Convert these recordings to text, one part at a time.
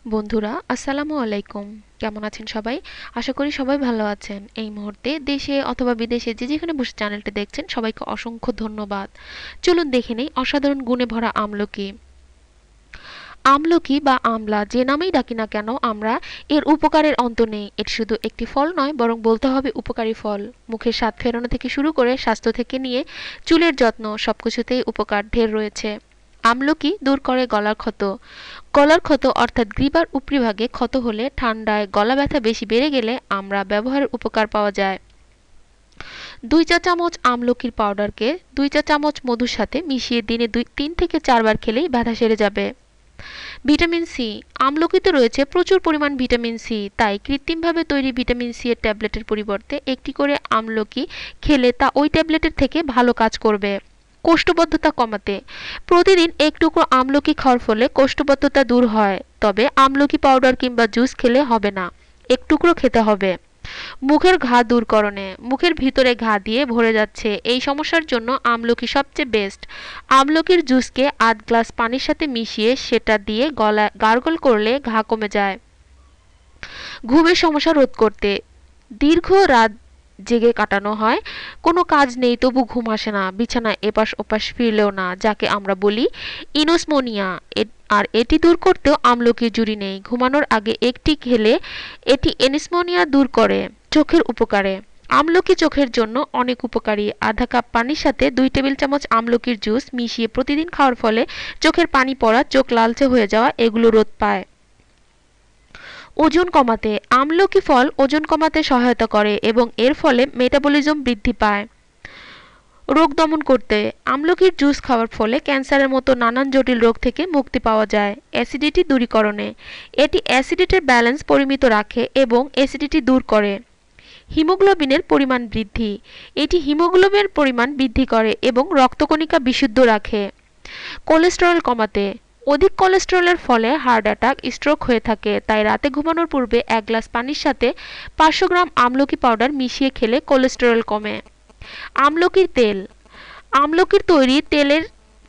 বন্ধুরা আসসালামু আলাইকুম। কেমন আছেন সবাই? আশা করি সবাই ভালো আছেন। এই মুহূর্তে দেশে অথবা বিদেশে যে যেখানে বসে চ্যানেলটি দেখছেন সবাইকে অসংখ্য ধন্যবাদ। চলুন দেখে নেই অসাধারণ গুণে ভরা আমলকি। আমলকি বা আমলা যে নামেই ডাকি না কেন আমরা, এর উপকারের অন্ত নেই। এটি শুধু একটি ফল নয়, বরং বলতে হবে উপকারী ফল। মুখের স্বাদ ফেরানো থেকে শুরু করে স্বাস্থ্য থেকে নিয়ে চুলের যত্ন সবকিছুতেই উপকার ঢের রয়েছে। আমলকি দূর করে গলার ক্ষত। গলার ক্ষত অর্থাৎ গ্রীবার উপরিভাগে ক্ষত হলে, ঠান্ডায় গলা ব্যথা বেশি বেড়ে গেলে আমরা ব্যবহারের উপকার পাওয়া যায়। 2 চা চামচ আমলকির পাউডারকে 2 চা চামচ মধুর সাথে মিশিয়ে দিনে 3 থেকে 4 বার খেলেই ব্যথা সেরে যাবে। Vitamin C. আমলকিতে রয়েছে প্রচুর পরিমাণ ভিটামিন সি, তাই কৃত্রিমভাবে তৈরি ভিটামিন সি এর ট্যাবলেটের পরিবর্তে একটি করে আমলকি খেলে তা ওই ট্যাবলেটের থেকে ভালো কাজ করবে। কোষ্ঠবদ্ধতা কমাতে প্রতিদিন এক টুকরো আমলকি খাওয়ার ফলে কোষ্ঠবদ্ধতা দূর হয়, তবে আমলকি পাউডার কিংবা জুস খেলে হবে না, এক টুকরো খেতে হবে। মুখের ঘা দূরকরণে মুখের ভিতরে ঘা দিয়ে ভরে যাচ্ছে, এই সমস্যার জন্য আমলকি সবচেয়ে বেস্ট। আমলকির জুসকে 8 গ্লাস পানির সাথে মিশিয়ে সেটা দিয়ে গলায় গার্গল করলে ঘা কমে যায়। ঘুমের সমস্যা রোধ করতে দীর্ঘ রাত জেগে কাটানো হয়, কোনো কাজ নেই তবু ঘুম আসে না, বিছানায় এপাশ ওপাশ ফিরলেও না, যাকে আমরা বলি ইনোসমোনিয়া। আর এটি দূর করতেও আমলকির জুড়ি নেই। ঘুমানোর আগে একটি খেলে এটি এনিসমোনিয়া দূর করে। চোখের উপকারে আমলকি চোখের জন্য অনেক উপকারী। আধা কাপ পানির সাথে 2 টেবিল চামচ আমলকির জুস মিশিয়ে প্রতিদিন খাওয়ার ফলে চোখের পানি পড়া, চোখ লালচে হয়ে যাওয়া এগুলো রোধ পায়। ওজন কমাতে আমলকি ফল ওজন কমাতে সহায়তা করে এবং এর ফলে মেটাবলিজম বৃদ্ধি পায়। রোগ দমন করতে আমলকির জুস খাওয়ার ফলে ক্যান্সারের মতো নানান জটিল রোগ থেকে মুক্তি পাওয়া যায়। অ্যাসিডিটি দূরীকরণে এটি অ্যাসিডিটির ব্যালেন্স পরিমিত রাখে এবং অ্যাসিডিটি দূর করে। হিমোগ্লোবিনের পরিমাণ বৃদ্ধি এটি হিমোগ্লোবিনের পরিমাণ বৃদ্ধি করে এবং রক্তকণিকা বিশুদ্ধ রাখে। কোলেস্টেরল কমাতে অধিক কোলেস্টেরলের ফলে হার্ট অ্যাটাক, স্ট্রোক হয়ে থাকে, তাই রাতে ঘুমানোর পূর্বে 1 গ্লাস পানির সাথে 500 গ্রাম আমলকি পাউডার মিশিয়ে খেলে কোলেস্টেরল কমে। আমলকির তেল আমলকির তৈরি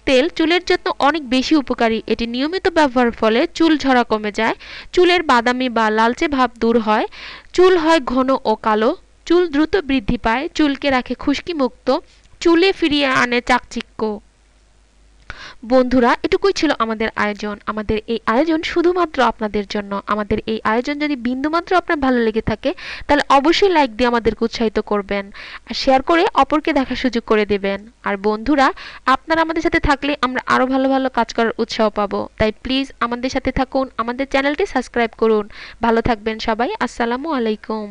তেল চুলের জন্য অনেক বেশি উপকারী। এটি নিয়মিত ব্যবহারের ফলে চুল ঝরা কমে যায়, চুলের বাদামি বা লালচে ভাব দূর হয়, চুল হয় ঘন ও কালো, চুল দ্রুত বৃদ্ধি পায়, চুলকে রাখে খুশকি মুক্ত, চুলে ফিরিয়ে আনে চাকচিক্য। বন্ধুরা, এটুকুই ছিল আমাদের আয়োজন। আমাদের এই আয়োজন শুধুমাত্র আপনাদের জন্য। আমাদের এই আয়োজন যদি বিন্দুমাত্র আপনার ভালো লেগে থাকে, তাহলে অবশ্যই লাইক দিয়ে আমাদেরকে উৎসাহিত করবেন আর শেয়ার করে অপরকে দেখার সুযোগ করে দেবেন। আর বন্ধুরা, আপনারা আমাদের সাথে থাকলে আমরা আরো ভালো ভালো কাজ করার উৎসাহ পাবো। তাই প্লিজ আমাদের সাথে থাকুন, আমাদের চ্যানেলটি সাবস্ক্রাইব করুন। ভালো থাকবেন সবাই। আসসালামু আলাইকুম।